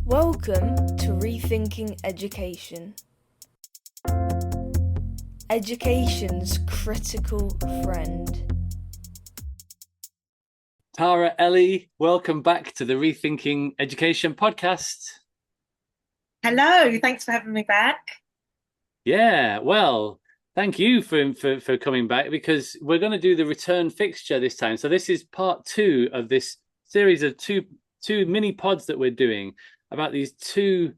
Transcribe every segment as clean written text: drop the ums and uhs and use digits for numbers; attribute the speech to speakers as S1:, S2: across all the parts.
S1: Welcome to Rethinking Education. Education's critical friend.
S2: Tara, Elie, welcome back to the Rethinking Education podcast.
S3: Hello, thanks for having me back.
S2: Yeah, well, thank you for coming back, because we're going to do the return fixture this time. So this is part 2 of this series of two mini pods that we're doing about these two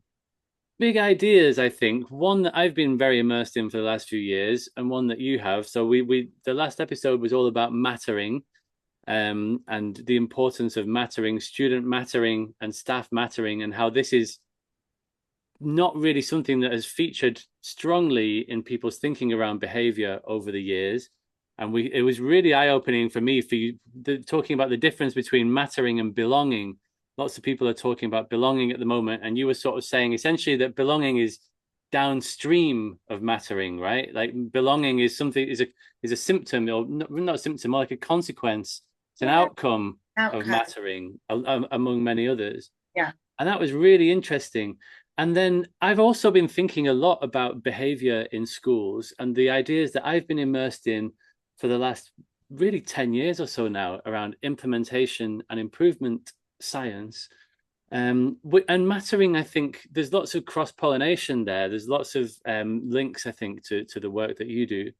S2: big ideas, I think. One that I've been very immersed in for the last few years, and one that you have. So we the last episode was all about mattering, and the importance of mattering, student mattering and staff mattering, and how this is not really something that has featured strongly in people's thinking around behavior over the years. And it was really eye-opening for me for you, talking about the difference between mattering and belonging. Lots of people are talking about belonging at the moment, and you were sort of saying essentially that belonging is downstream of mattering, right? Like belonging is something, is a symptom, or not a symptom, more like a consequence. It's an outcome of mattering, among many others.
S3: Yeah.
S2: And that was really interesting. And then I've also been thinking a lot about behavior in schools, and the ideas that I've been immersed in for the last really 10 years or so now around implementation and improvement science. And mattering, I think there's lots of cross-pollination there. There's lots of links, I think, to the work that you do.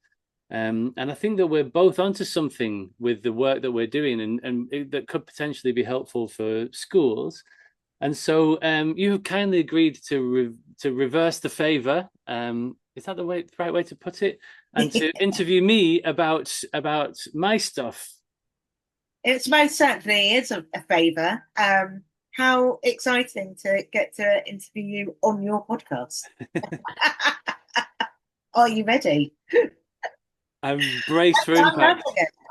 S2: And I think that we're both onto something with the work that we're doing, and that could potentially be helpful for schools. And so you have kindly agreed to reverse the favor. Is that the right way to put it? And to interview me about my stuff.
S3: It's most certainly is a favor. How exciting to get to interview you on your podcast. Are you ready?
S2: I'm braced for impact.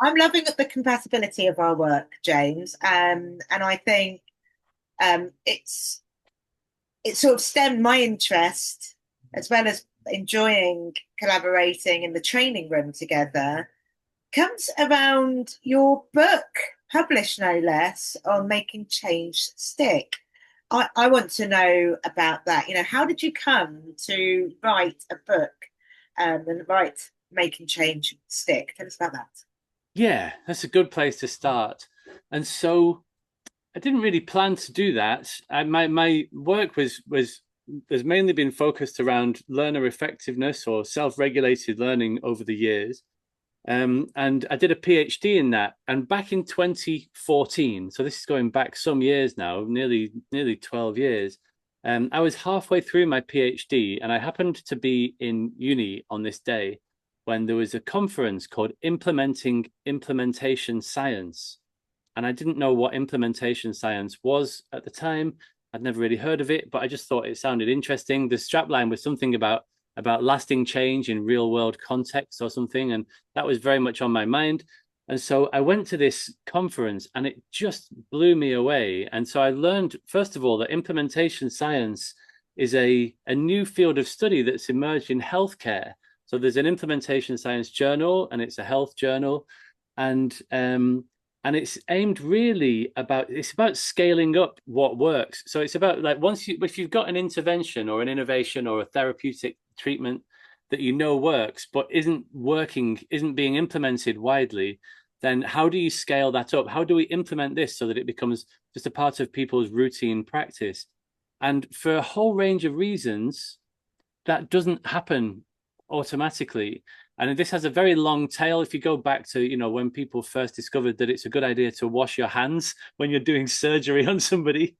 S3: I'm loving the compatibility of our work, James. And I think it's sort of stemmed my interest, as well as enjoying collaborating in the training room together, comes around your book, published no less, on making change stick. I want to know about that. You know, how did you come to write a book and write Making Change Stick? Tell us about that.
S2: Yeah, that's a good place to start. And so I didn't really plan to do that. My work has mainly been focused around learner effectiveness or self-regulated learning over the years. And I did a PhD in that. And back in 2014, so this is going back some years now, nearly 12 years, I was halfway through my PhD, and I happened to be in uni on this day when there was a conference called Implementation Science. And I didn't know what implementation science was at the time. I'd never really heard of it, but I just thought it sounded interesting. The strapline was something about lasting change in real world context or something, and that was very much on my mind. And so I went to this conference, and it just blew me away. And so I learned, first of all, that implementation science is a new field of study that's emerged in healthcare. So there's an implementation science journal, and it's a health journal, and it's aimed really it's about scaling up what works. So it's about, like, if you've got an intervention or an innovation or a therapeutic treatment that you know works but isn't being implemented widely, then how do you scale that up? How do we implement this so that it becomes just a part of people's routine practice? And for a whole range of reasons, that doesn't happen automatically. And this has a very long tail. If you go back to, when people first discovered that it's a good idea to wash your hands when you're doing surgery on somebody,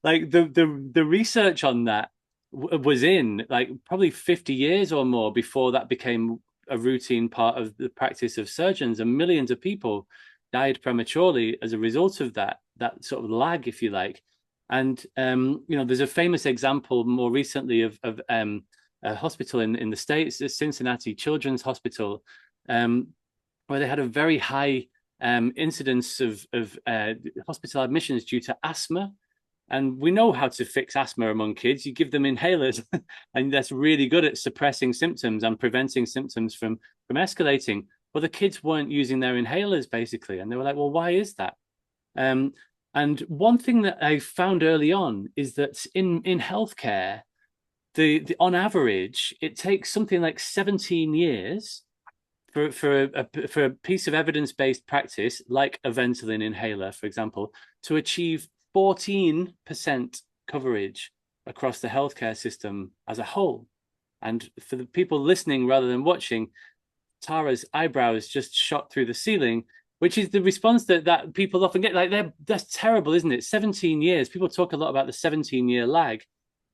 S2: like the research on that was in like probably 50 years or more before that became a routine part of the practice of surgeons, and millions of people died prematurely as a result of that sort of lag, if you like. And there's a famous example more recently of a hospital in the States, the Cincinnati Children's Hospital, where they had a very high incidence of hospital admissions due to asthma. And we know how to fix asthma among kids. You give them inhalers, and that's really good at suppressing symptoms and preventing symptoms from escalating. But the kids weren't using their inhalers, basically. And they were like, well, why is that? And one thing that I found early on is that in healthcare, the on average, it takes something like 17 years for a piece of evidence-based practice, like a Ventolin inhaler, for example, to achieve 14% coverage across the healthcare system as a whole. And for the people listening rather than watching, Tara's eyebrows just shot through the ceiling, which is the response that people often get. Like, that's terrible, isn't it? 17 years. People talk a lot about the 17-year lag,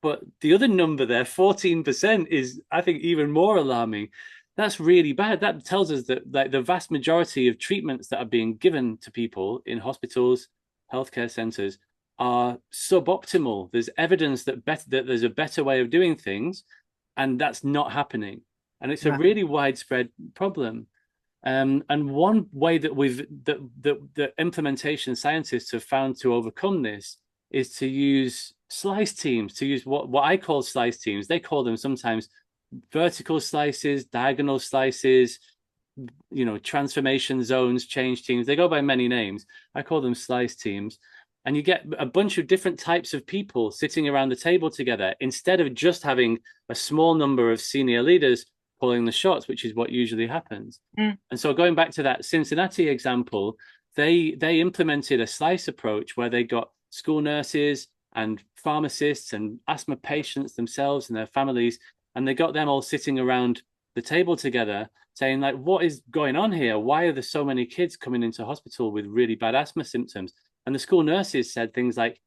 S2: but the other number there, 14%, is, I think, even more alarming. That's really bad. That tells us that, like, the vast majority of treatments that are being given to people in hospitals, healthcare centers, are suboptimal. There's evidence that there's a better way of doing things, and that's not happening. And it's a really widespread problem. And one way that the implementation scientists have found to overcome this is to use slice teams, to use what I call slice teams. They call them sometimes vertical slices, diagonal slices, transformation zones, change teams. They go by many names. I call them slice teams. And you get a bunch of different types of people sitting around the table together, instead of just having a small number of senior leaders pulling the shots, which is what usually happens. And so, going back to that Cincinnati example, they implemented a slice approach where they got school nurses and pharmacists and asthma patients themselves and their families, and they got them all sitting around the table together saying, like, what is going on here? Why are there so many kids coming into hospital with really bad asthma symptoms? And the school nurses said things like,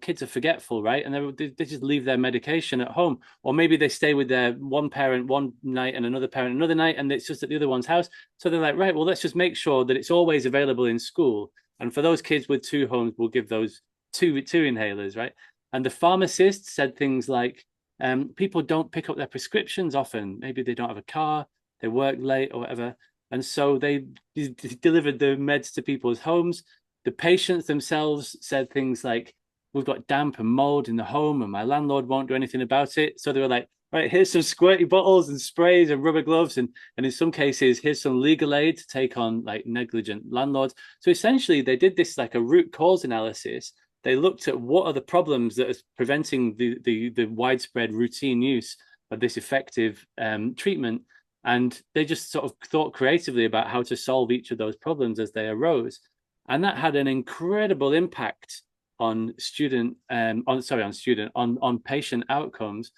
S2: kids are forgetful, right? And they just leave their medication at home. Or maybe they stay with their one parent one night and another parent another night, and it's just at the other one's house. So they're like, right, well, let's just make sure that it's always available in school. And for those kids with 2 homes, we'll give those two inhalers, right? And the pharmacists said things like, people don't pick up their prescriptions often. Maybe they don't have a car, they work late or whatever. And so they delivered the meds to people's homes. The patients themselves said things like, we've got damp and mold in the home and my landlord won't do anything about it. So they were like, right, here's some squirty bottles and sprays and rubber gloves. And in some cases, here's some legal aid to take on, like, negligent landlords. So essentially they did this, like, a root cause analysis. They looked at what are the problems that are preventing the widespread routine use of this effective treatment. And they just sort of thought creatively about how to solve each of those problems as they arose. And that had an incredible impact on patient outcomes.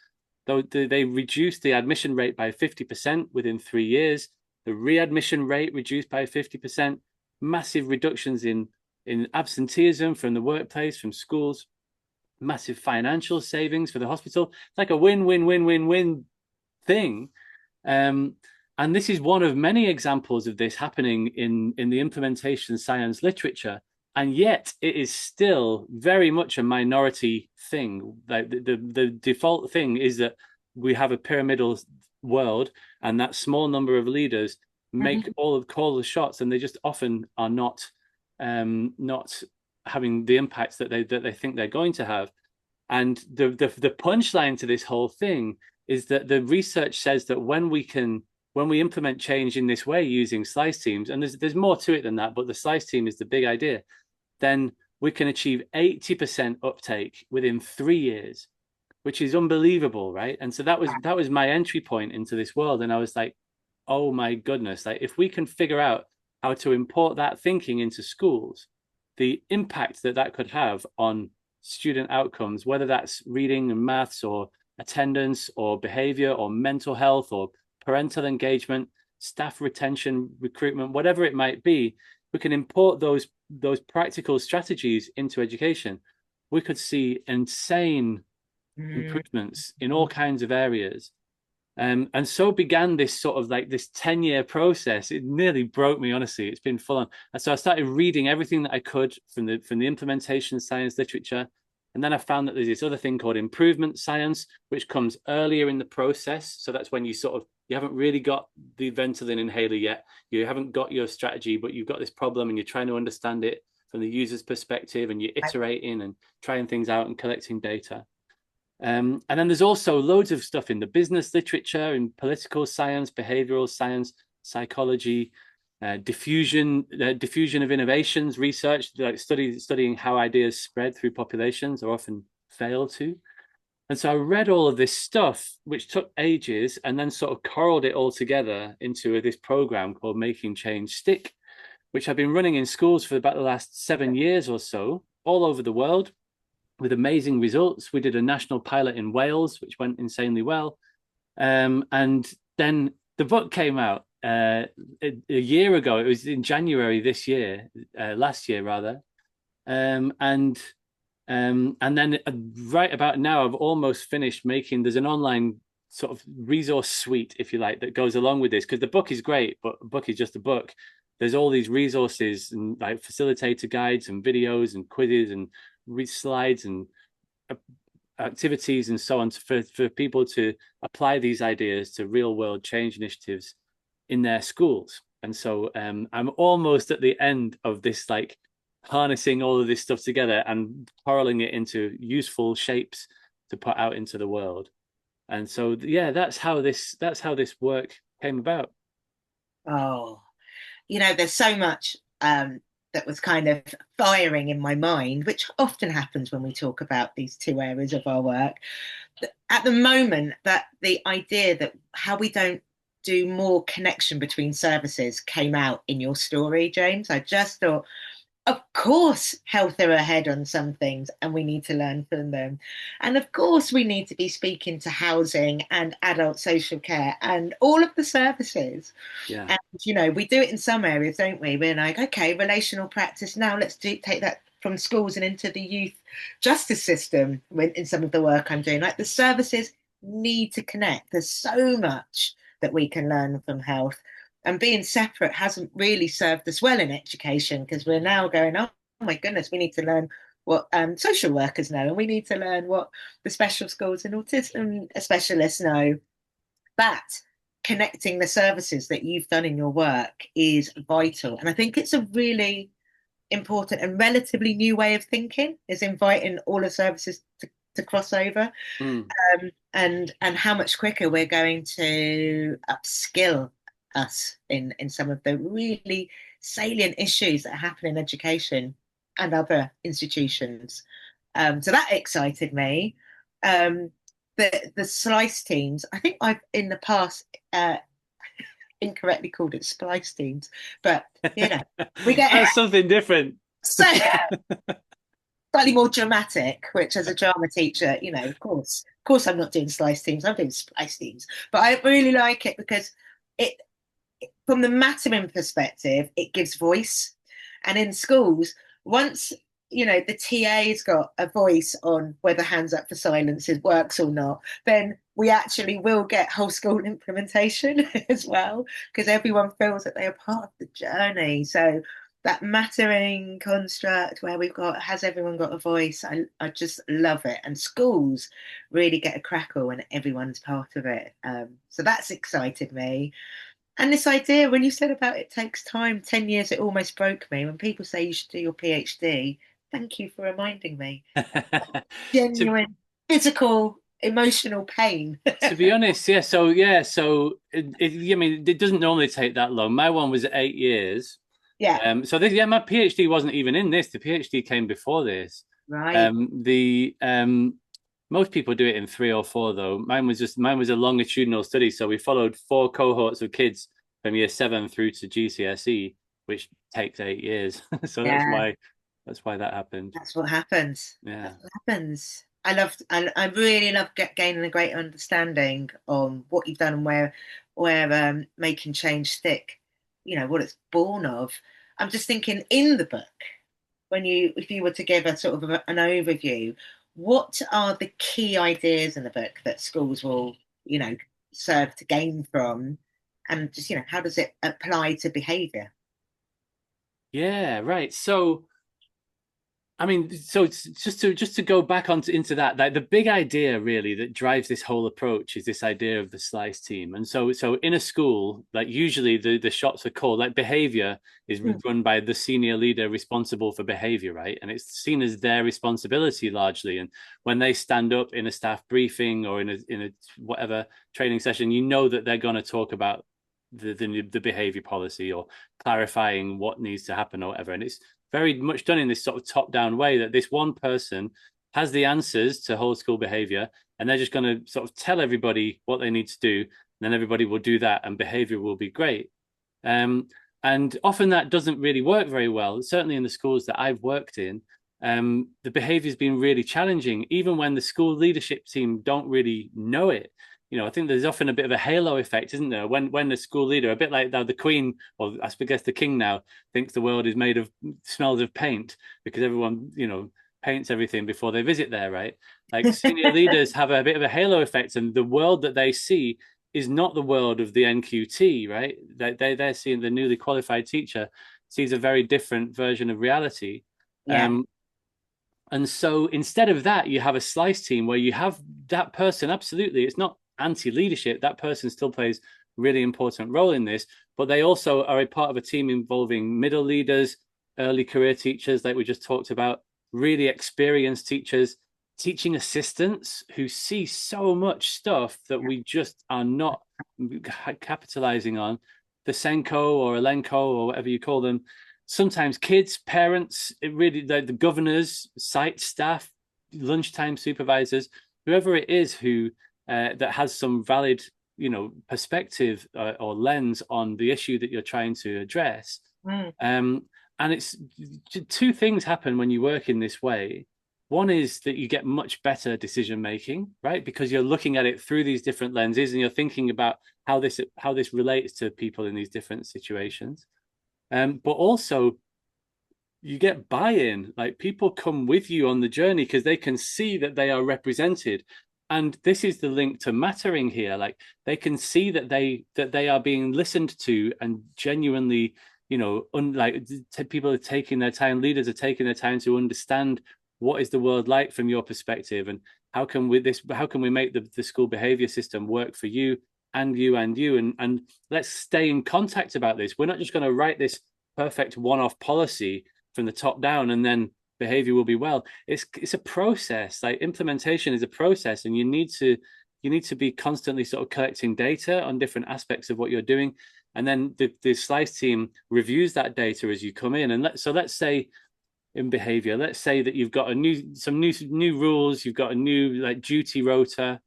S2: Though they reduced the admission rate by 50% within 3 years, the readmission rate reduced by 50%, massive reductions in absenteeism from the workplace, from schools, massive financial savings for the hospital. It's like a win-win-win-win-win thing. And this is one of many examples of this happening in the implementation science literature. And yet it is still very much a minority thing. Like, the default thing is that we have a pyramidal world, and that small number of leaders make call the shots, and they just often are not having the impacts that they think they're going to have. And the punchline to this whole thing is that the research says that when we implement change in this way using slice teams, and there's more to it than that, but the slice team is the big idea, then we can achieve 80% uptake within 3 years, which is unbelievable, right? And so that was my entry point into this world. And I was like, oh my goodness, like, if we can figure out how to import that thinking into schools, the impact that could have on student outcomes, whether that's reading and maths or attendance or behavior or mental health or parental engagement, staff retention, recruitment, whatever it might be, we can import those practical strategies into education. We could see insane improvements in all kinds of areas. And so began this sort of, like, this 10-year process. It nearly broke me, honestly. It's been full on. And so I started reading everything that I could from the implementation science literature. And then I found that there's this other thing called improvement science, which comes earlier in the process. So that's when you haven't really got the Ventolin inhaler yet. You haven't got your strategy, but you've got this problem and you're trying to understand it from the user's perspective, and you're iterating and trying things out and collecting data. And then there's also loads of stuff in the business literature, in political science, behavioral science, psychology, diffusion of innovations research, like studying how ideas spread through populations or often fail to. And so I read all of this stuff, which took ages, and then sort of corralled it all together into this program called Making Change Stick, which I've been running in schools for about the last 7 years or so, all over the world, with amazing results. We did a national pilot in Wales, which went insanely well. And then the book came out a year ago. It was in January this year, last year rather. And then right about now, I've almost finished making. There's an online sort of resource suite, if you like, that goes along with this, because the book is great, but a book is just a book. There's all these resources and like facilitator guides and videos and quizzes and slides and activities and so on for people to apply these ideas to real world change initiatives in their schools. And so I'm almost at the end of this, like harnessing all of this stuff together and corralling it into useful shapes to put out into the world. And so yeah, that's how this work came about.
S3: Oh, there's so much that was kind of firing in my mind, which often happens when we talk about these two areas of our work. At the moment, that the idea that how we don't do more connection between services came out in your story, James. I just thought, of course, health are ahead on some things and we need to learn from them. And of course, we need to be speaking to housing and adult social care and all of the services.
S2: Yeah.
S3: And, we do it in some areas, don't we? We're like, okay, relational practice. Now let's take that from schools and into the youth justice system in some of the work I'm doing. Like the services need to connect. There's so much that we can learn from health. And being separate hasn't really served us well in education, because we're now going, oh my goodness, we need to learn what social workers know, and we need to learn what the special schools and autism specialists know. But connecting the services that you've done in your work is vital. And I think it's a really important and relatively new way of thinking, is inviting all the services to cross over. And how much quicker we're going to upskill us in some of the really salient issues that happen in education and other institutions. So that excited me. The slice teams, I think I've in the past incorrectly called it splice teams, but we get
S2: that's something different.
S3: So slightly more dramatic, which as a drama teacher, of course I'm not doing slice teams, I'm doing splice teams. But I really like it because it, from the Mannion perspective, it gives voice. And in schools, once the TA's got a voice on whether hands up for silence works or not, then we actually will get whole school implementation as well, because everyone feels that they are part of the journey. So that mattering construct where has everyone got a voice, I just love it. And schools really get a crackle when everyone's part of it. So that's excited me. And this idea, when you said about it takes time, 10 years, it almost broke me. When people say you should do your PhD, thank you for reminding me. Genuine, physical, emotional pain.
S2: To be honest, yeah. So it doesn't normally take that long. My one was 8 years.
S3: Yeah.
S2: My PhD wasn't even in this. The PhD came before this.
S3: Right.
S2: Most people do it in 3 or 4, though. Mine was a longitudinal study. So we followed 4 cohorts of kids from year 7 through to GCSE, which takes 8 years. So that's why that happened.
S3: That's what happens.
S2: Yeah.
S3: That's what happens. I really love gaining a great understanding on what you've done and where Making Change Stick, what it's born of. I'm just thinking in the book, if you were to give a sort of an overview, what are the key ideas in the book that schools will, serve to gain from, and just, how does it apply to behaviour?
S2: Yeah, right. So, it's just to go back into that, like the big idea really that drives this whole approach is this idea of the slice team. And so in a school, like usually the shots are called, like behavior is run by the senior leader responsible for behavior, right? And it's seen as their responsibility largely. And when they stand up in a staff briefing or in a whatever training session, that they're going to talk about the behavior policy or clarifying what needs to happen or whatever. And it's very much done in this sort of top-down way, that this one person has the answers to whole school behavior, and they're just going to sort of tell everybody what they need to do, and then everybody will do that, and behavior will be great. And often that doesn't really work very well. Certainly in the schools that I've worked in, the behavior has been really challenging, even when the school leadership team don't really know it. You know, I think there's often a bit of a halo effect, isn't there? When the school leader, a bit like the Queen, or I guess the King now, thinks the world is made of smells of paint, because everyone, you know, paints everything before they visit there, right? Like senior leaders have a bit of a halo effect, and the world that they see is not the world of the NQT, right? They're seeing the newly qualified teacher sees a very different version of reality.
S3: Yeah.
S2: And so instead of that, you have a slice team where you have that person. Absolutely, it's not anti-leadership. That person still plays a really important role in this, but they also are a part of a team involving middle leaders, early career teachers, like we just talked about, really experienced teachers, teaching assistants who see so much stuff that we just are not capitalizing on, the Senko or Elenko or whatever you call them. Sometimes kids, parents, the governors, site staff, lunchtime supervisors, whoever it is who that has some valid, you know, perspective or lens on the issue that you're trying to address. And it's two things happen when you work in this way. One is that you get much better decision making, right? Because you're looking at it through these different lenses, and you're thinking about how this relates to people in these different situations. But also you get buy-in, like people come with you on the journey because they can see that they are represented. And this is the link to mattering here. Like they can see that they are being listened to, and genuinely, you know, people are taking their time, leaders are taking their time to understand what is the world like from your perspective, and how can we make the school behavior system work for you and you and you, and let's stay in contact about this. We're not just going to write this perfect one-off policy from the top down and then behavior will be well. It's a process. Like implementation is a process, and you need to be constantly sort of collecting data on different aspects of what you're doing, and then the slice team reviews that data as you come in. And let's say in behavior, let's say that you've got some new rules, you've got a new like duty rota,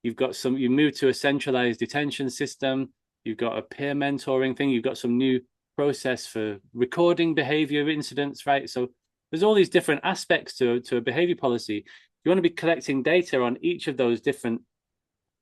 S2: you moved to a centralized detention system, you've got a peer mentoring thing, you've got some new process for recording behavior incidents, right? So there's all these different aspects to a behavior policy. You want to be collecting data on each of those different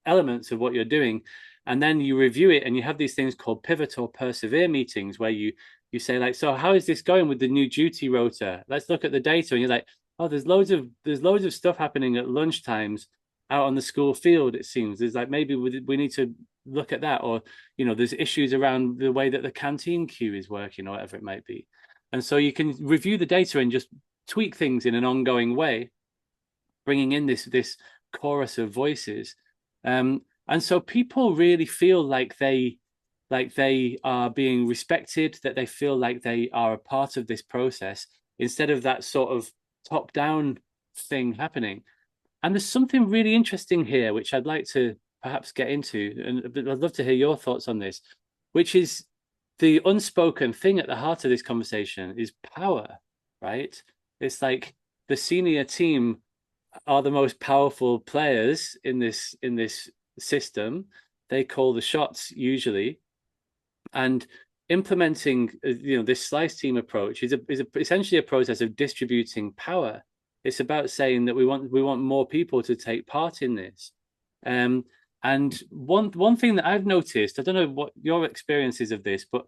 S2: elements of what you're doing, and then you review it, and you have these things called pivot or persevere meetings where you say like, so how is this going with the new duty rota? Let's look at the data. And you're like, oh, there's loads of stuff happening at lunchtimes out on the school field. It seems there's like, maybe we need to look at that, or you know, there's issues around the way that the canteen queue is working or whatever it might be. And so you can review the data and just tweak things in an ongoing way, bringing in this chorus of voices. And so people really feel like they are being respected, that they feel like they are a part of this process, instead of that sort of top-down thing happening. And there's something really interesting here, which I'd like to perhaps get into, and I'd love to hear your thoughts on this, which is the unspoken thing at the heart of this conversation is power, right? It's like the senior team are the most powerful players in this system. They call the shots usually. And implementing, you know, this slice team approach is essentially a process of distributing power. It's about saying that we want more people to take part in this. And one thing that I've noticed, I don't know what your experience is of this, but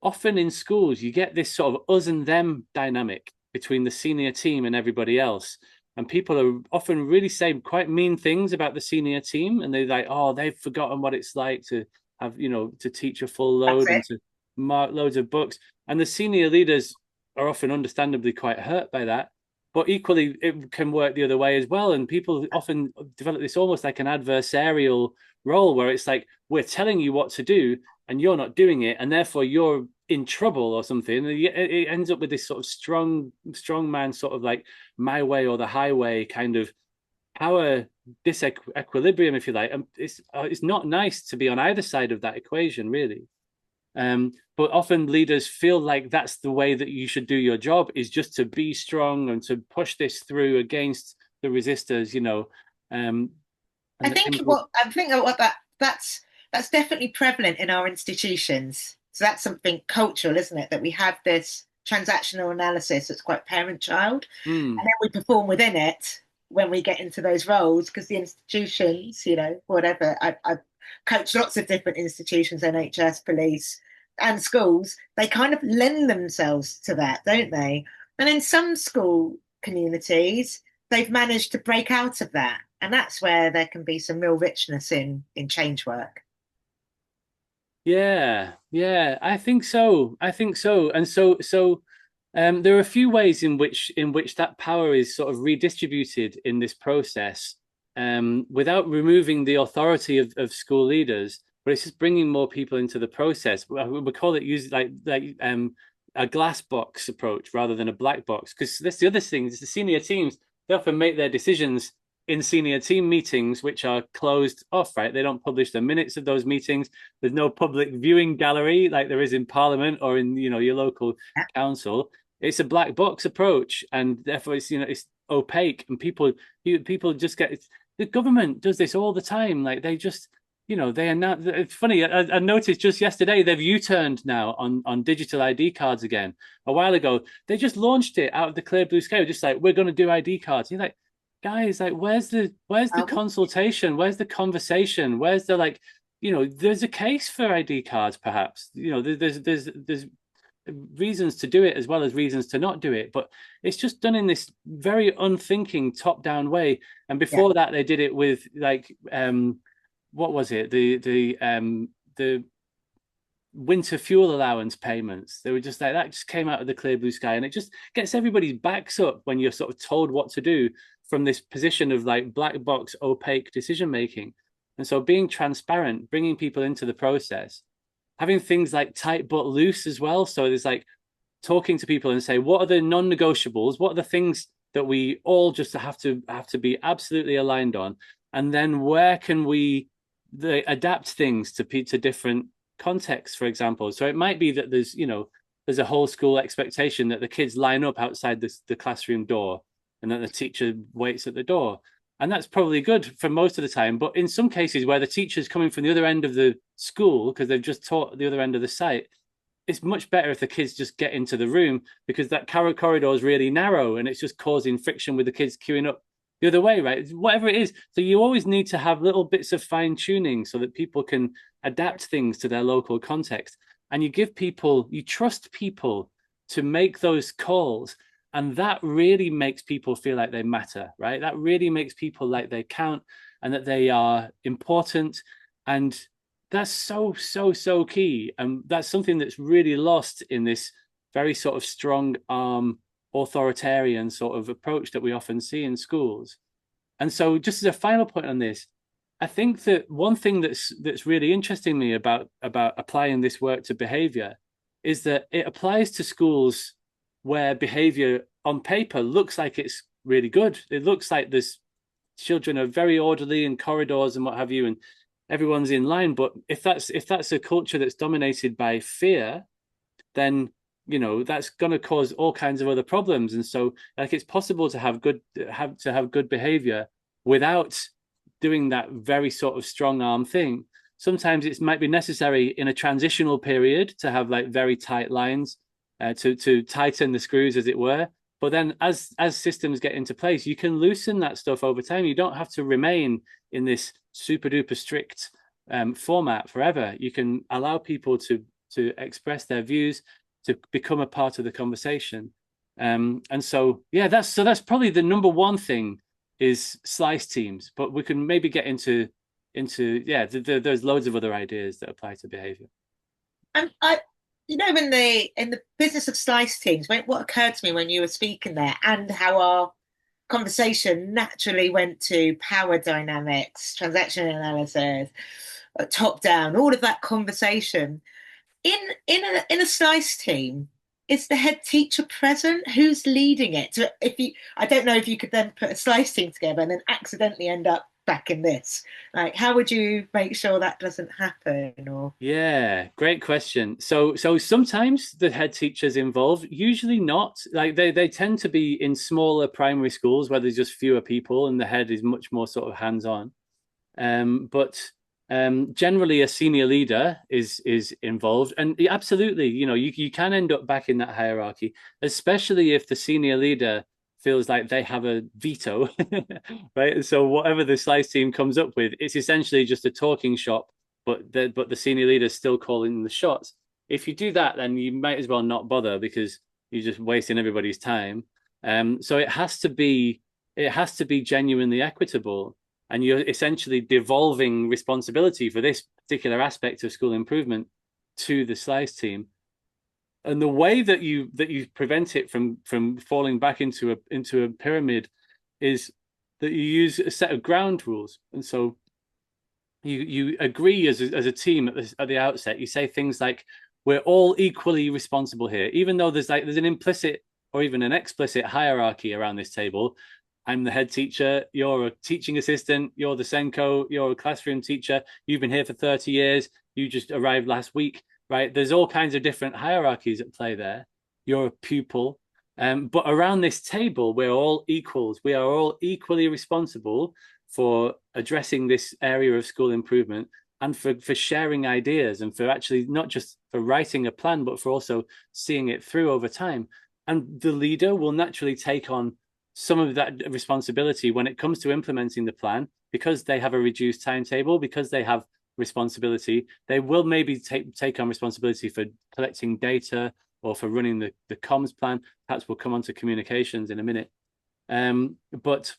S2: often in schools you get this sort of us and them dynamic between the senior team and everybody else. And people are often really saying quite mean things about the senior team, and they're like, oh, they've forgotten what it's like to have, you know, to teach a full load and to mark loads of books. And the senior leaders are often understandably quite hurt by that. But equally, it can work the other way as well. And people often develop this almost like an adversarial role, where it's like, we're telling you what to do and you're not doing it, and therefore you're in trouble or something. And it ends up with this sort of strong man, sort of like my way or the highway kind of power disequilibrium, if you like. And it's not nice to be on either side of that equation, really. But often leaders feel like that's the way that you should do your job, is just to be strong and to push this through against the resistors,
S3: I think that's definitely prevalent in our institutions. So that's something cultural, isn't it? That we have this transactional analysis that's quite parent-child, and then we perform within it when we get into those roles, because the institutions, whatever. I've coached lots of different institutions, NHS, police, and schools. They kind of lend themselves to that, don't they? And in some school communities, they've managed to break out of that, and that's where there can be some real richness in change work.
S2: Yeah, I think so. And there are a few ways in which that power is sort of redistributed in this process, without removing the authority of school leaders, but it's just bringing more people into the process. We call it a glass box approach rather than a black box, because that's the other thing is the senior teams, they often make their decisions in senior team meetings, which are closed off, right? They don't publish the minutes of those meetings. There's no public viewing gallery like there is in Parliament or in your local council. It's a black box approach, and therefore it's opaque, and people just get. The government does this all the time. Like they just they announce. It's funny. I noticed just yesterday they've U-turned now on digital ID cards again. A while ago they just launched it out of the clear blue sky, just like we're going to do ID cards. You're like, guys, like where's the consultation? Where's the conversation? Where's the there's a case for ID cards, perhaps. There's reasons to do it as well as reasons to not do it, but it's just done in this very unthinking top-down way. And before that, they did it with what was it? The winter fuel allowance payments. They were just like that. Just came out of the clear blue sky, and it just gets everybody's backs up when you're sort of told what to do from this position of like black box, opaque decision making. And so, being transparent, bringing people into the process, having things like tight but loose as well. So there's like talking to people and say, what are the non-negotiables? What are the things that we all just have to be absolutely aligned on? And then where can we adapt things to different contexts, for example? So it might be that there's a whole school expectation that the kids line up outside the classroom door and that the teacher waits at the door. And that's probably good for most of the time. But in some cases where the teacher's coming from the other end of the school because they've just taught the other end of the site, it's much better if the kids just get into the room, because that corridor is really narrow and it's just causing friction with the kids queuing up the other way, right? Whatever it is. So you always need to have little bits of fine tuning so that people can adapt things to their local context. And you trust people to make those calls. And that really makes people feel like they matter, right? That really makes people like they count and that they are important. And that's so key. And that's something that's really lost in this very sort of strong arm, authoritarian sort of approach that we often see in schools. And so just as a final point on this, I think that one thing that's really interesting me about applying this work to behavior is that it applies to schools where behavior on paper looks like it's really good. It looks like there's children are very orderly in corridors and what have you, and everyone's in line. But if that's a culture that's dominated by fear, then that's going to cause all kinds of other problems. And so like it's possible to have good behavior without doing that very sort of strong arm thing. Sometimes it might be necessary in a transitional period to have like very tight lines, to tighten the screws, as it were. But then as systems get into place, you can loosen that stuff over time. You don't have to remain in this super duper strict format forever. You can allow people to express their views, to become a part of the conversation. And so, yeah, that's probably the number one thing is slice teams, but we can maybe get into there's loads of other ideas that apply to behavior.
S3: And in the business of slice teams, what occurred to me when you were speaking there, and how our conversation naturally went to power dynamics, transaction analysis, top down, all of that conversation. In a slice team, is the head teacher present? Who's leading it? So I don't know if you could then put a slice team together and then accidentally end up back in this? Like, how would you make sure that doesn't happen? Or
S2: Yeah, great question. So sometimes the head teacher's involved, usually not. Like they tend to be in smaller primary schools where there's just fewer people and the head is much more sort of hands-on. But generally a senior leader is involved. And absolutely, you can end up back in that hierarchy, especially if the senior leader feels like they have a veto, right? So whatever the slice team comes up with, it's essentially just a talking shop, but the senior leader is still calling the shots. If you do that, then you might as well not bother because you're just wasting everybody's time. So it has to be genuinely equitable, and you're essentially devolving responsibility for this particular aspect of school improvement to the slice team. And the way that you prevent it from falling back into a pyramid is that you use a set of ground rules. And so you agree as a team at the outset. You say things like, we're all equally responsible here, even though there's an implicit or even an explicit hierarchy around this table. I'm the head teacher, you're a teaching assistant, you're the Senko, you're a classroom teacher, you've been here for 30 years, you just arrived last week, right? There's all kinds of different hierarchies at play there. You're a pupil. But around this table, we're all equals. We are all equally responsible for addressing this area of school improvement and for sharing ideas and for actually not just for writing a plan, but for also seeing it through over time. And the leader will naturally take on some of that responsibility when it comes to implementing the plan, because they have a reduced timetable, because they have responsibility. They will maybe take on responsibility for collecting data or for running the comms plan. Perhaps we'll come on to communications in a minute. But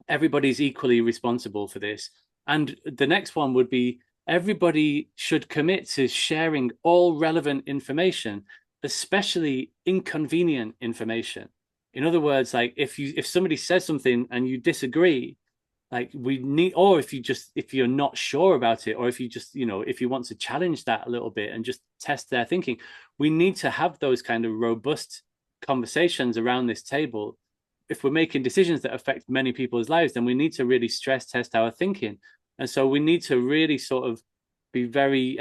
S2: everybody's equally responsible for this. And the next one would be everybody should commit to sharing all relevant information, especially inconvenient information. In other words, like if somebody says something and you disagree, like we need, or if you're not sure about it, or if you just, if you want to challenge that a little bit and just test their thinking, we need to have those kind of robust conversations around this table. If we're making decisions that affect many people's lives, then we need to really stress test our thinking. And so we need to really sort of be very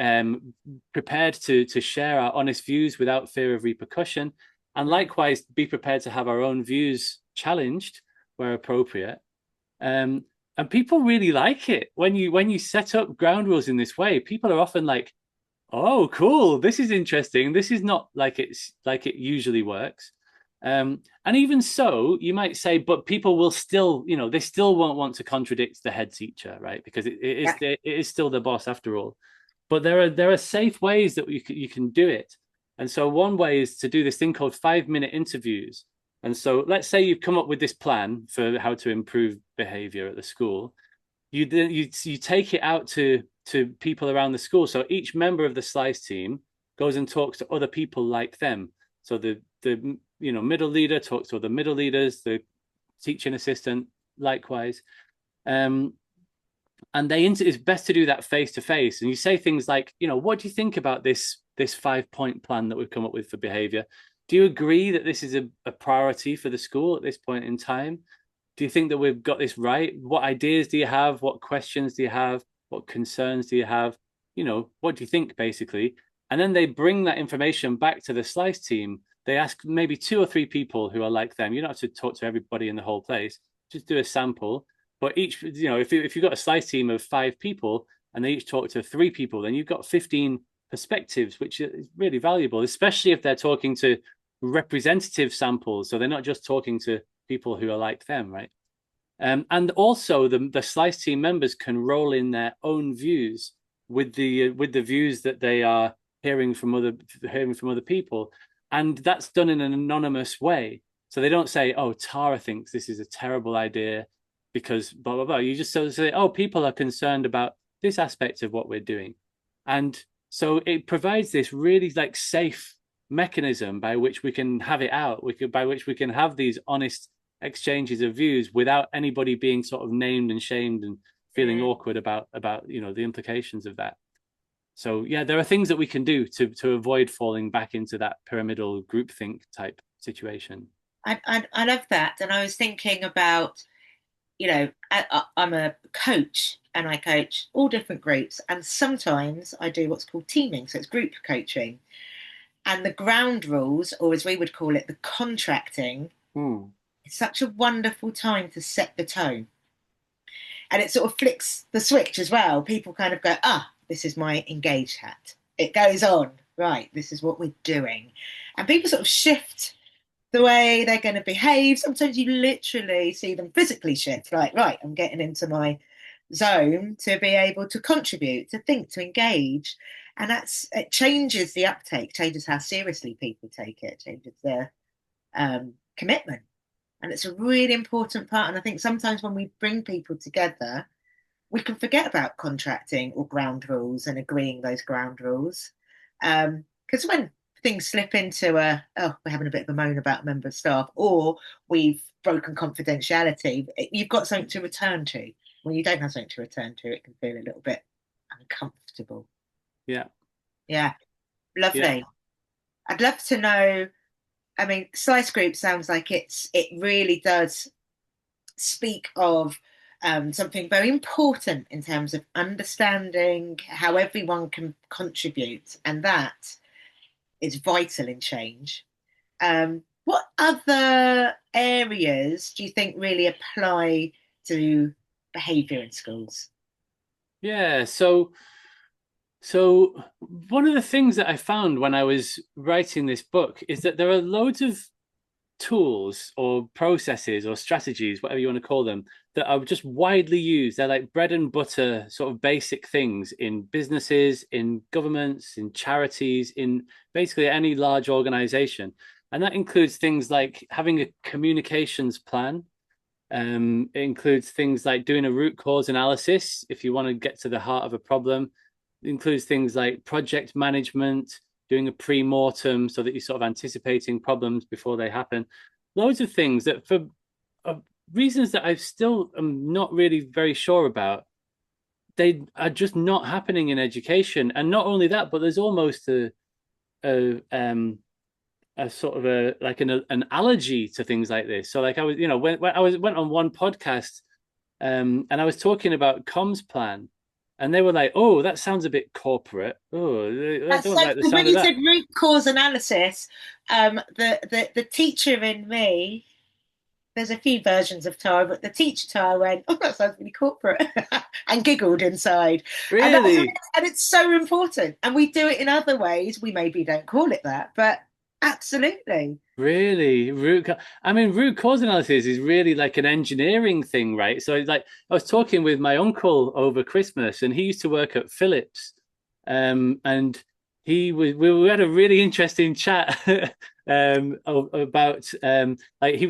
S2: prepared to share our honest views without fear of repercussion. And likewise, be prepared to have our own views challenged where appropriate. And people really like it when you set up ground rules in this way. People are often like, "Oh, cool! This is interesting. This is not like it usually works." And even so, you might say, but people will still, they still won't want to contradict the head teacher, right? Because it is still the boss after all. But there are safe ways that you can do it. And so one way is to do this thing called 5-minute interviews. And so let's say you've come up with this plan for how to improve behavior at the school. You take it out to people around the school. So each member of the slice team goes and talks to other people like them. So the middle leader talks to other middle leaders, the teaching assistant likewise. And it's best to do that face to face. And you say things like, what do you think about this 5-point plan that we've come up with for behavior? Do you agree that this is a priority for the school at this point in time? Do you think that we've got this right? What ideas do you have? What questions do you have? What concerns do you have? What do you think, basically? And then they bring that information back to the slice team. They ask maybe 2 or 3 people who are like them. You don't have to talk to everybody in the whole place. Just do a sample. But each, if you've got a slice team of 5 people and they each talk to 3 people, then you've got 15 perspectives, which is really valuable, especially if they're talking to representative samples. So they're not just talking to people who are like them, right? And also the slice team members can roll in their own views with the views that they are hearing from other people. And that's done in an anonymous way. So they don't say, "Oh, Tara thinks this is a terrible idea because blah, blah, blah." You just sort of say, "Oh, people are concerned about this aspect of what we're doing." And so it provides this really safe mechanism by which we can have it out, by which we can have these honest exchanges of views without anybody being sort of named and shamed and feeling awkward about the implications of that. So yeah, there are things that we can do to avoid falling back into that pyramidal groupthink type situation.
S3: I love that, and I was thinking about I'm a coach and I coach all different groups. And sometimes I do what's called teaming. So it's group coaching. And the ground rules, or as we would call it, the contracting, it's such a wonderful time to set the tone. And it sort of flicks the switch as well. People kind of go, this is my engaged hat. It goes on, right, this is what we're doing. And people sort of shift the way they're going to behave. Sometimes you literally see them physically shift, like, right, I'm getting into my zone to be able to contribute, to think, to engage. And it changes the uptake, changes how seriously people take it, changes their commitment. And it's a really important part. And I think sometimes when we bring people together, we can forget about contracting or ground rules and agreeing those ground rules. Because when things slip into we're having a bit of a moan about a member of staff, or we've broken confidentiality, you've got something to return to. When you don't have something to return to, it can feel a little bit uncomfortable.
S2: Yeah.
S3: Lovely. Yeah. I'd love to know, I mean, slice group sounds like it really does speak of something very important in terms of understanding how everyone can contribute, and that is vital in change. What other areas do you think really apply to behaviour in schools?
S2: Yeah, so one of the things that I found when I was writing this book is that there are loads of tools or processes or strategies, whatever you want to call them, that are just widely used. They're like bread and butter sort of basic things in businesses, in governments, in charities, in basically any large organization. And that includes things like having a communications plan. It includes things like doing a root cause analysis if you want to get to the heart of a problem. It includes things like project management, doing a pre-mortem so that you're sort of anticipating problems before they happen. Loads of things that for reasons that I still am not really very sure about, they are just not happening in education. And not only that, but there's almost a sort of an allergy to things like this. So like I was, when I went on one podcast and I was talking about comms plan, and they were like, "Oh, that sounds a bit corporate. Oh, I don't like the sound of that."
S3: When you said root cause analysis, the teacher in me, there's a few versions of Tara, but the teacher Tara went, "Oh, that sounds really corporate," and giggled inside.
S2: Really?
S3: And it's so important. And we do it in other ways. We maybe don't call it that, but absolutely.
S2: Really? Root cause analysis is really like an engineering thing, right? So like I was talking with my uncle over Christmas, and he used to work at Philips. And we had a really interesting chat about like he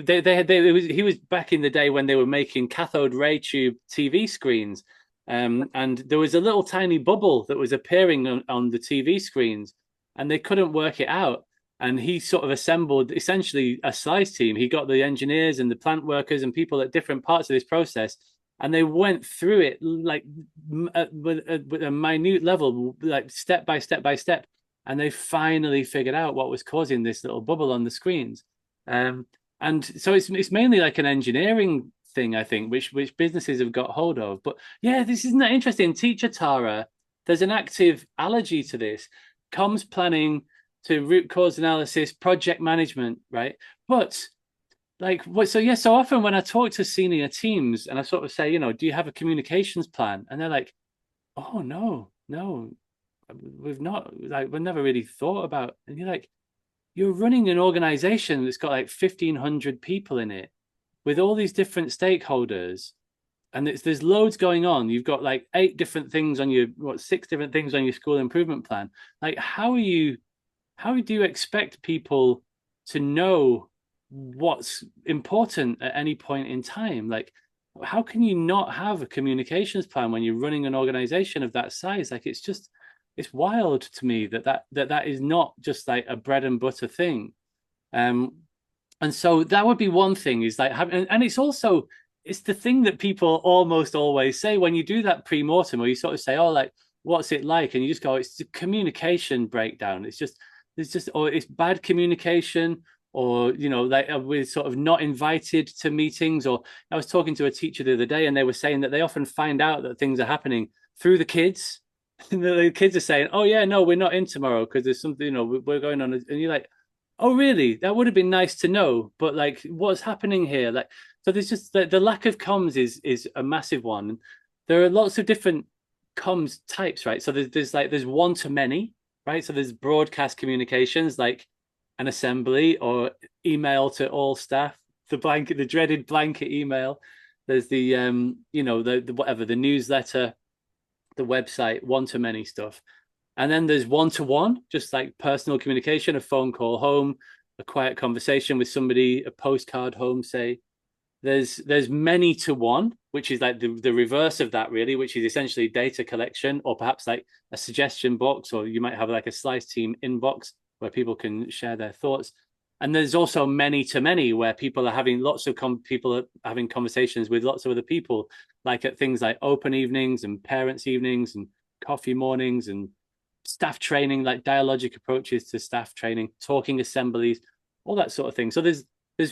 S2: was back in the day when they were making cathode ray tube TV screens. And there was a little tiny bubble that was appearing on the TV screens, and they couldn't work it out. And he sort of assembled essentially a slice team. He got the engineers and the plant workers and people at different parts of this process, and they went through it like with a minute level, like step by step by step. And they finally figured out what was causing this little bubble on the screens. And so it's mainly like an engineering thing, I think, which businesses have got hold of. But yeah, this isn't that interesting. Teacher Tara, there's an active allergy to this. Comms planning, to root cause analysis, project management, right? But like, so often when I talk to senior teams and I sort of say, do you have a communications plan? And they're like, oh, no, we've not, like, we've never really thought about. And you're like, you're running an organization that's got like 1,500 people in it with all these different stakeholders. And there's loads going on. You've got like 6 different things on your school improvement plan. Like, how do you expect people to know what's important at any point in time? Like, how can you not have a communications plan when you're running an organization of that size? Like, it's wild to me that is not just like a bread and butter thing. And so that would be one thing, is like having, and it's the thing that people almost always say when you do that pre-mortem, or you sort of say, oh, like, what's it like? And you just go, it's a communication breakdown. It's bad communication, or like we're sort of not invited to meetings. Or I was talking to a teacher the other day, and they were saying that they often find out that things are happening through the kids. The kids are saying, "Oh yeah, no, we're not in tomorrow because there's something, we're going on," and you're like, "Oh really? That would have been nice to know, but like, what's happening here?" Like, so there's just the lack of comms is a massive one. There are lots of different comms types, right? So there's one to many, right? So there's broadcast communications like an assembly or email to all staff, the dreaded blanket email. There's the whatever, the newsletter, the website, one to many stuff. And then there's one to one, just like personal communication, a phone call home, a quiet conversation with somebody, a postcard home, say. There's many to one, which is like the reverse of that, really, which is essentially data collection, or perhaps like a suggestion box, or you might have like a Slice team inbox where people can share their thoughts. And there's also many to many, where people are having people are having conversations with lots of other people, like at things like open evenings and parents' evenings and coffee mornings and staff training, like dialogic approaches to staff training, talking assemblies, all that sort of thing. So there's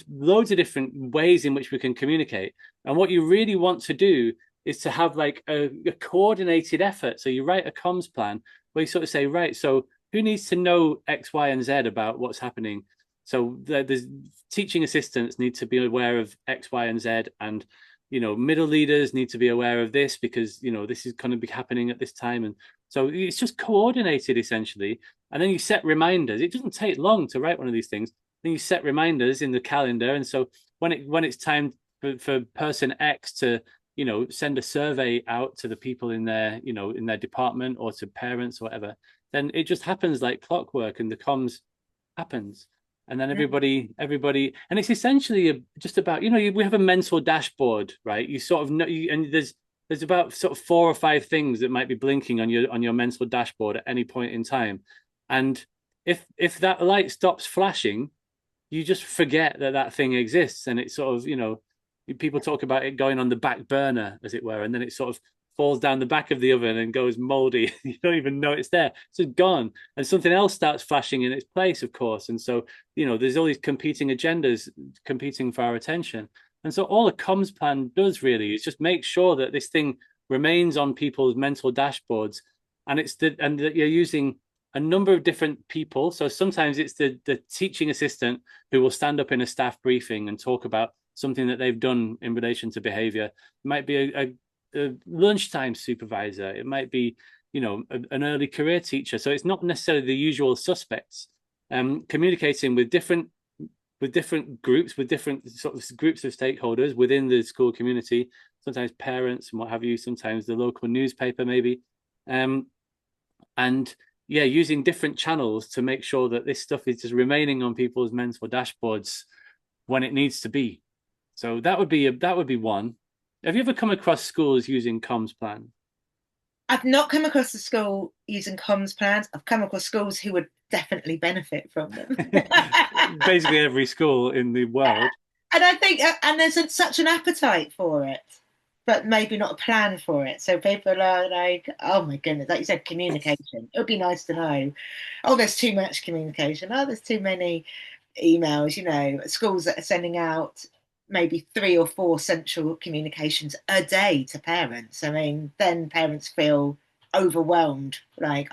S2: loads of different ways in which we can communicate. And what you really want to do is to have like a coordinated effort. So you write a comms plan where you sort of say, right, so who needs to know X, Y, and Z about what's happening? So there's teaching assistants need to be aware of X, Y, and Z, and middle leaders need to be aware of this because this is going to be happening at this time. And so it's just coordinated essentially. And then you set reminders. It doesn't take long to write one of these things. Then you set reminders in the calendar, and so when it's time for person X to send a survey out to the people in their in their department or to parents or whatever, then it just happens like clockwork, and the comms happens. And then everybody, and it's essentially just about, we have a mental dashboard, right? You sort of know, and there's about sort of 4 or 5 things that might be blinking on your mental dashboard at any point in time. And if that light stops flashing, you just forget that thing exists. And it's sort of, people talk about it going on the back burner, as it were, and then it sort of falls down the back of the oven and goes moldy. You don't even know it's there. It's just gone. And something else starts flashing in its place, of course. And so, there's all these competing agendas competing for our attention. And so all a comms plan does really is just make sure that this thing remains on people's mental dashboards. And that you're using a number of different people. So sometimes it's the teaching assistant who will stand up in a staff briefing and talk about something that they've done in relation to behavior. It might be a lunchtime supervisor. It might be, an early career teacher. So it's not necessarily the usual suspects. Communicating with different groups, with different sort of groups of stakeholders within the school community. Sometimes parents and what have you. Sometimes the local newspaper, maybe, and using different channels to make sure that this stuff is just remaining on people's mental dashboards when it needs to be. So that would be one. Have you ever come across schools using comms plans?
S3: I've not come across a school using comms plans. I've come across schools who would definitely benefit from them.
S2: Basically every school in the world.
S3: And I think, and there's such an appetite for it, but maybe not a plan for it. So people are like, oh my goodness, like you said, communication. It would be nice to know, oh, there's too much communication. Oh, there's too many emails, schools that are sending out maybe 3 or 4 central communications a day to parents. I mean, then parents feel overwhelmed. Like,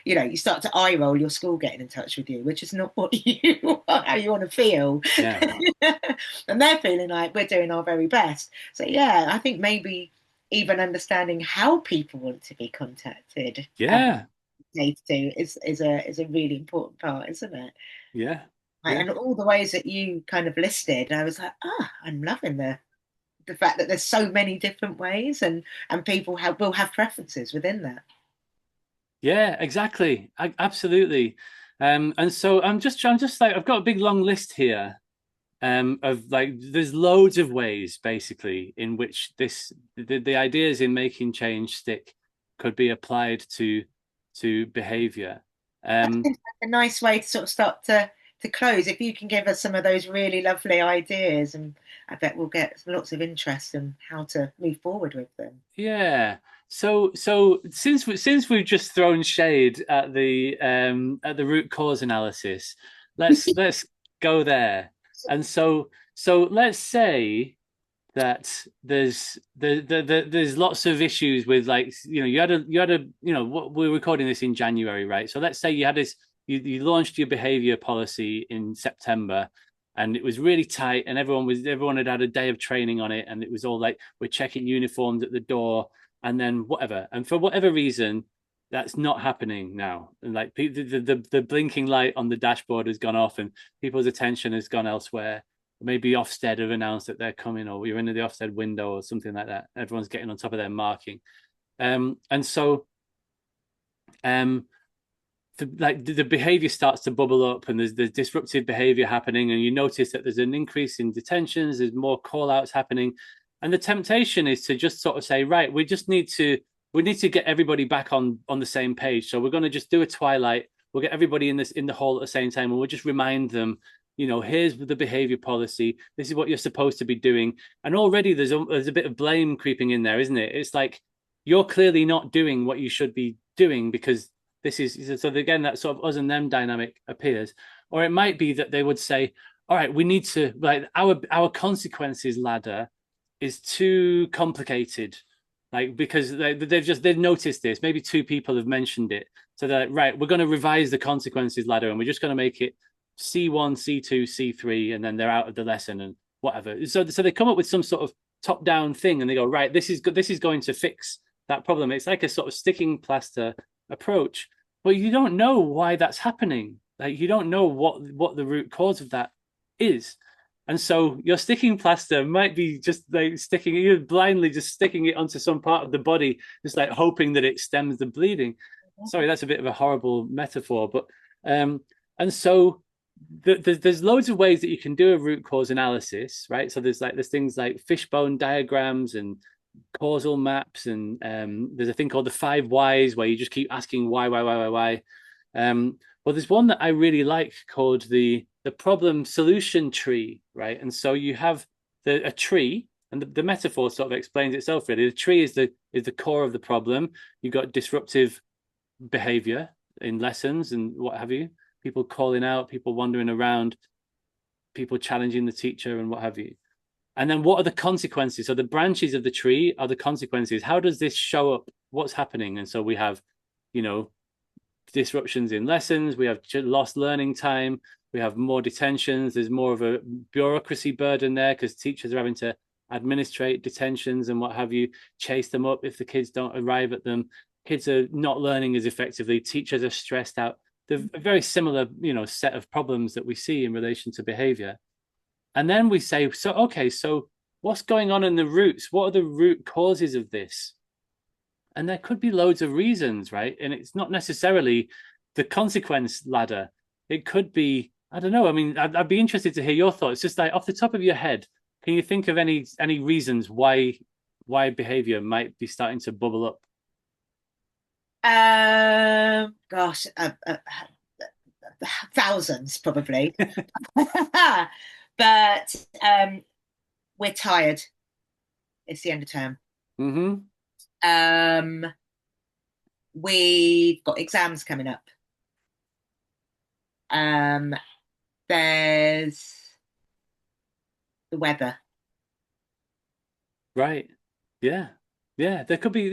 S3: you start to eye roll your school getting in touch with you, which is not how you want to feel.
S2: Yeah.
S3: And they're feeling like we're doing our very best. So yeah, I think maybe even understanding how people want to be contacted.
S2: Yeah.
S3: Is a really important part, isn't it?
S2: Yeah.
S3: And all the ways that you kind of listed, I was like, I'm loving the fact that there's so many different ways, and people will have preferences within that.
S2: Yeah, exactly. Absolutely. And so I'm just like, I've got a big long list here of like, there's loads of ways basically in which the ideas in making change stick could be applied to behavior.
S3: That's a nice way to sort of start to close. If you can give us some of those really lovely ideas, and I bet we'll get lots of interest in how to move forward with them.
S2: Yeah. So since we've just thrown shade at the root cause analysis, let's go there. And so let's say that there's lots of issues with, like, you had a what, we're recording this in January, right? So let's say you had this, you launched your behavior policy in September, and it was really tight, and everyone had a day of training on it, and it was all like, we're checking uniforms at the door, and then whatever, and for whatever reason that's not happening now, and like the blinking light on the dashboard has gone off and people's attention has gone elsewhere. Maybe Ofsted have announced that they're coming, or you're into the Ofsted window or something like that. Everyone's getting on top of their marking. And so the behavior starts to bubble up, and there's disruptive behavior happening, and you notice that there's an increase in detentions, there's more call outs happening. And the temptation is to just sort of say, right, we need to get everybody back on the same page. So we're going to just do a twilight. We'll get everybody in the hall at the same time, and we'll just remind them, here's the behavior policy. This is what you're supposed to be doing. And already there's a bit of blame creeping in there, isn't it? It's like, you're clearly not doing what you should be doing, because this is, so again, that sort of us and them dynamic appears. Or it might be that they would say, all right, we need to, like, our consequences ladder is too complicated. Like, because they've noticed this. Maybe two people have mentioned it. So they're like, right, we're going to revise the consequences ladder, and we're just going to make it C1, C2, C3, and then they're out of the lesson and whatever. So they come up with some sort of top-down thing, and they go, right, this is going to fix that problem. It's like a sort of sticking plaster approach, but you don't know why that's happening. Like, you don't know what the root cause of that is. And so your sticking plaster might be just like you're blindly just sticking it onto some part of the body, just like hoping that it stems the bleeding. Sorry, that's a bit of a horrible metaphor, but and so there's loads of ways that you can do a root cause analysis, right? So there's things like fishbone diagrams and causal maps, and there's a thing called the 5 whys, where you just keep asking why. Well, there's one that I really like called the problem solution tree, right? And so you have a tree, and the metaphor sort of explains itself really. The tree is the core of the problem. You've got disruptive behavior in lessons and what have you, people calling out, people wandering around, people challenging the teacher and what have you. And then what are the consequences? So the branches of the tree are the consequences. How does this show up? What's happening? And so we have, disruptions in lessons, we have lost learning time, we have more detentions, there's more of a bureaucracy burden there, because teachers are having to administrate detentions and what have you, chase them up if the kids don't arrive at them. Kids are not learning as effectively, teachers are stressed out. They're a very similar, set of problems that we see in relation to behavior. And then we say, so what's going on in the roots? What are the root causes of this? And there could be loads of reasons, right? And it's not necessarily the consequence ladder. It could be, I don't know. I mean, I'd be interested to hear your thoughts. Just like off the top of your head, can you think of any reasons why behavior might be starting to bubble up?
S3: Gosh, thousands probably. But we're tired. It's the end of term.
S2: Mm-hmm.
S3: We've got exams coming up. There's the weather.
S2: Right. Yeah. There could be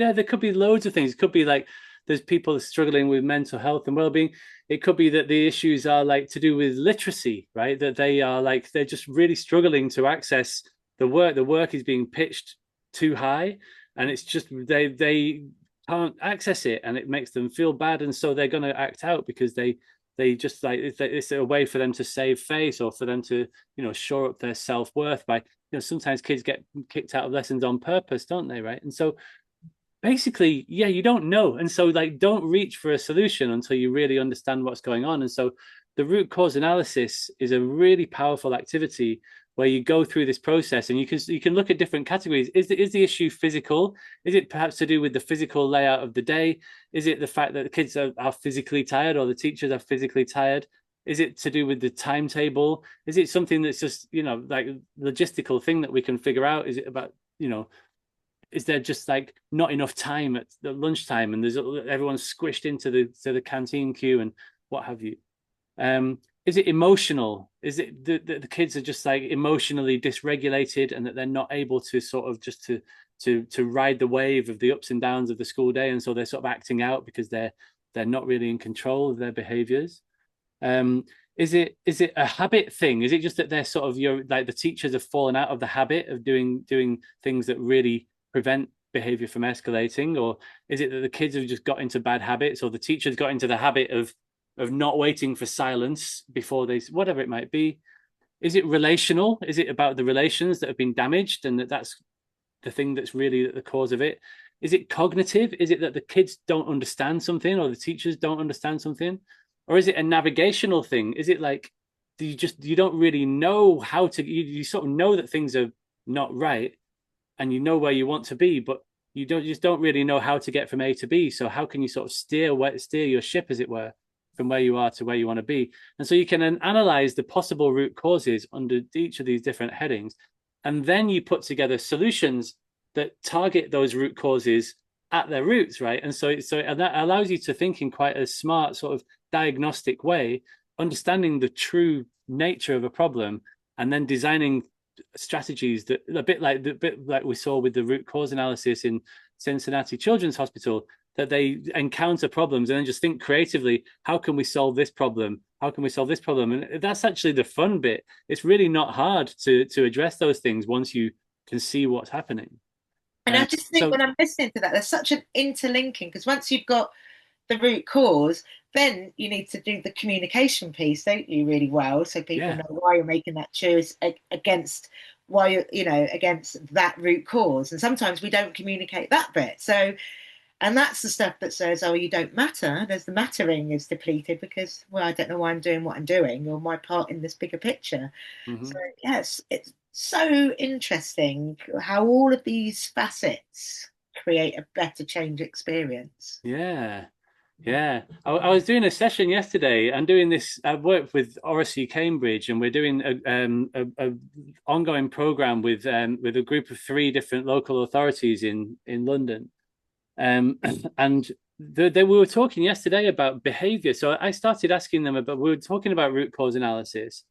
S2: loads of things. It could be like there's people struggling with mental health and well-being. It could be that the issues are like to do with literacy, right? That they're just really struggling to access the work. The work is being pitched too high, and it's just they can't access it, and it makes them feel bad, and so they're going to act out because they just like it's a way for them to save face, or for them to shore up their self-worth by sometimes kids get kicked out of lessons on purpose, don't they, right? And so basically, yeah, you don't know, and so like don't reach for a solution until you really understand what's going on. And so the root cause analysis is a really powerful activity where you go through this process, and you can look at different categories. Is the issue physical? Is it perhaps to do with the physical layout of the day? Is it the fact that the kids are physically tired, or the teachers are physically tired? Is it to do with the timetable? Is it something that's just like logistical thing that we can figure out? Is it about is there just like not enough time at the lunchtime, and everyone's squished into the canteen queue and what have you? is it emotional? Is it the kids are just like emotionally dysregulated, and that they're not able to sort of just to ride the wave of the ups and downs of the school day, and so they're sort of acting out because they're not really in control of their behaviors? Um, is it a habit thing? Is it just that they're sort of like the teachers have fallen out of the habit of doing things that really prevent behavior from escalating, or is it that the kids have just got into bad habits, or the teachers got into the habit of not waiting for silence before they, whatever it might be? Is it relational? Is it about the relations that have been damaged, and that's the thing that's really the cause of it? Is it cognitive? Is it that the kids don't understand something, or the teachers don't understand something? Or is it a navigational thing? Is it like you don't really know how to, you sort of know that things are not right, and you know where you want to be, but you just don't really know how to get from A to B. So how can you sort of steer your ship, as it were, from where you are to where you want to be? And so you can then analyze the possible root causes under each of these different headings, and then you put together solutions that target those root causes at their roots, right? And and that allows you to think in quite a smart sort of diagnostic way, understanding the true nature of a problem, and then designing strategies that a bit like we saw with the root cause analysis in Cincinnati Children's Hospital, that they encounter problems and then just think creatively, how can we solve this problem? How can we solve this problem? And that's actually the fun bit. It's really not hard to address those things once you can see what's happening.
S3: And I just think when I'm listening to that, there's such an interlinking, because once you've got the root cause, then you need to do the communication piece, don't you, really well, so people know why you're making that choice against why against that root cause. And sometimes we don't communicate that bit. So, and that's the stuff that says, oh, you don't matter. There's the mattering is depleted because, well, I don't know why I'm doing what I'm doing, or my part in this bigger picture. So yes, it's so interesting how all of these facets create a better change experience.
S2: Yeah, I was doing a session yesterday. I'm doing this. I work with Oracy Cambridge, and we're doing a ongoing program with a group of 3 different local authorities in London. And we were talking yesterday about behavior. So I started asking them about. We were talking about root cause analysis,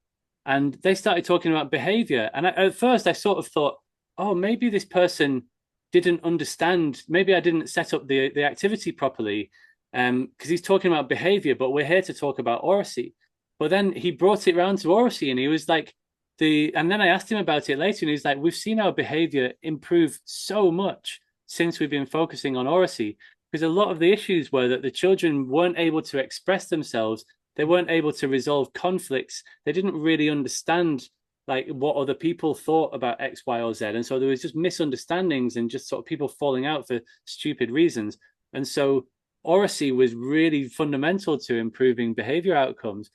S2: and they started talking about behavior. And at first, I sort of thought, oh, maybe this person didn't understand. Maybe I didn't set up the activity properly. Because he's talking about behavior, but we're here to talk about oracy. But then he brought it around to oracy, and he was like, and then I asked him about it later, and he's like, we've seen our behavior improve so much since we've been focusing on oracy, because a lot of the issues were that the children weren't able to express themselves, they weren't able to resolve conflicts, they didn't really understand like what other people thought about X, Y, or Z, and so there was just misunderstandings and just sort of people falling out for stupid reasons. And so oracy was really fundamental to improving behavior outcomes.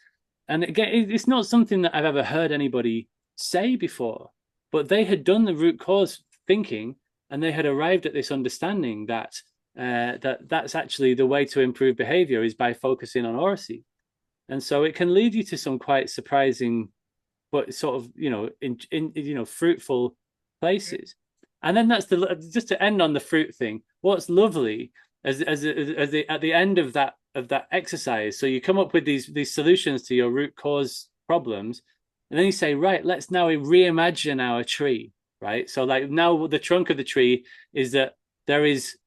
S2: And again, it's not something that I've ever heard anybody say before, but they had done the root cause thinking, and they had arrived at this understanding that that's actually the way to improve behavior is by focusing on oracy. And so it can lead you to some quite surprising, but sort of in fruitful places. And then that's just to end on the fruit thing. What's lovely at the end of that exercise, so you come up with these solutions to your root cause problems, and then you say, right, let's now reimagine our tree, right? So like now the trunk of the tree is that there is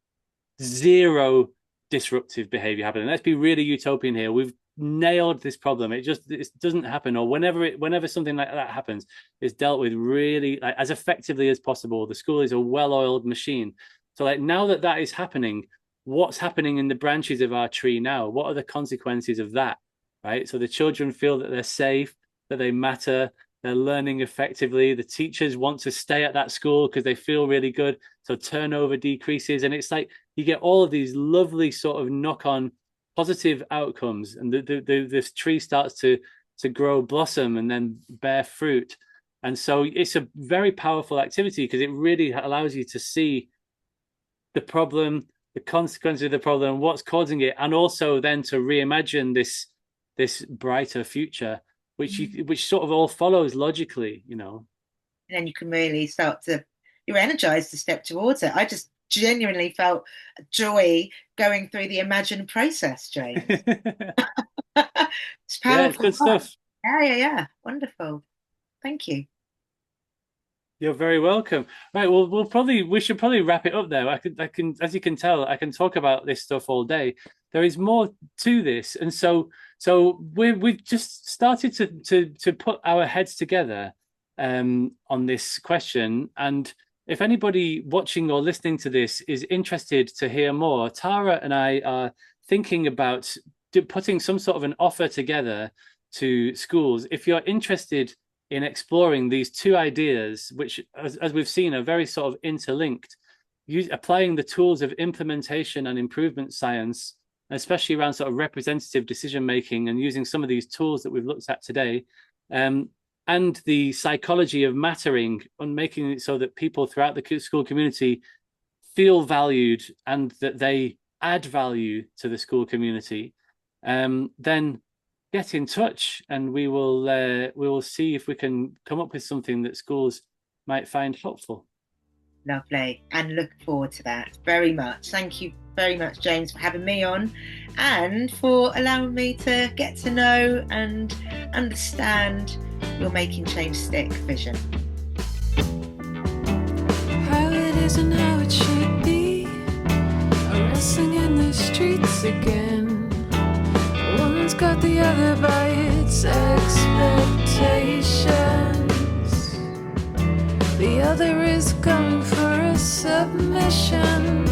S2: 0 disruptive behavior happening. Let's be really utopian here. We've nailed this problem. It doesn't happen, or whenever something like that happens, it's dealt with really like as effectively as possible. The school is a well-oiled machine. So like now that is happening, what's happening in the branches of our tree now? What are the consequences of that, right? So the children feel that they're safe, that they matter, they're learning effectively. The teachers want to stay at that school because they feel really good. So turnover decreases. And it's like you get all of these lovely sort of knock-on positive outcomes. And this tree starts to grow, blossom, and then bear fruit. And so it's a very powerful activity because it really allows you to see the problem, the consequences of the problem, what's causing it, and also then to reimagine this brighter future, which sort of all follows logically, And
S3: then you can really you're energized to step towards it. I just genuinely felt joy going through the imagined process, James. It's powerful.
S2: Yeah, it's good stuff.
S3: Yeah. Wonderful. Thank you.
S2: You're very welcome. Right, well, we should probably wrap it up there. I can, as you can tell, I can talk about this stuff all day. There is more to this, and so we've just started to put our heads together on this question. And if anybody watching or listening to this is interested to hear more, Tara and I are thinking about putting some sort of an offer together to schools. If you're interested in exploring these two ideas, which, as we've seen, are very sort of interlinked, applying the tools of implementation and improvement science, especially around sort of representative decision making, and using some of these tools that we've looked at today, and the psychology of mattering, and making it so that people throughout the school community feel valued and that they add value to the school community, then get in touch, and we will see if we can come up with something that schools might find helpful.
S3: Lovely, and look forward to that very much. Thank you very much, James, for having me on and for allowing me to get to know and understand your Making Change Stick vision.
S4: How it is and how it should be, are wrestling in the streets again. One's got the other by its expectations. The other is going for a submission.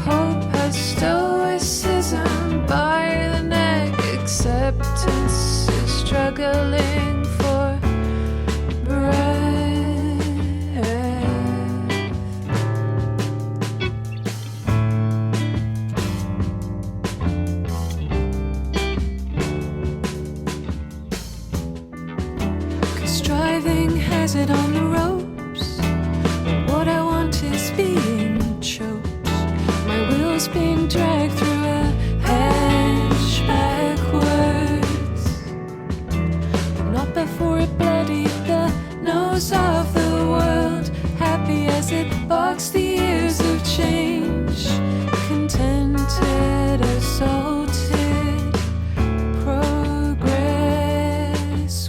S4: Hope has stoicism by the neck. Acceptance is struggling for breath. Has it on the ropes, but what I want is being choked. My wheels being dragged through a hedge backwards, but not before it bloodied the nose of the world. Happy as it boxed the years of change, contented, assaulted, progress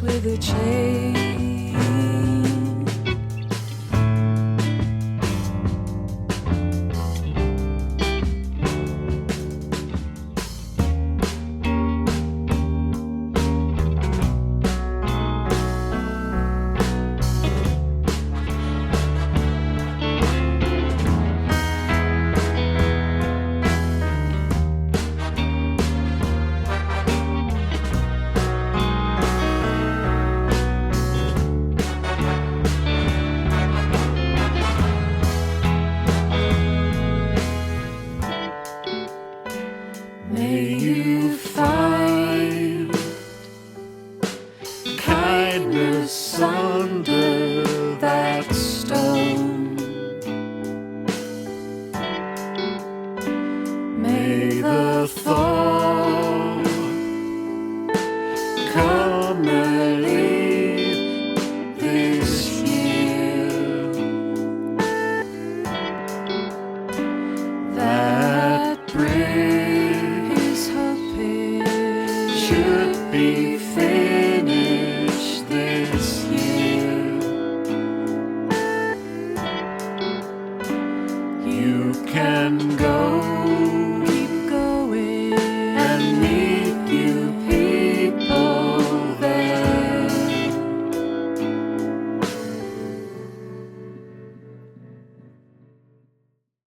S4: with a change. May the thought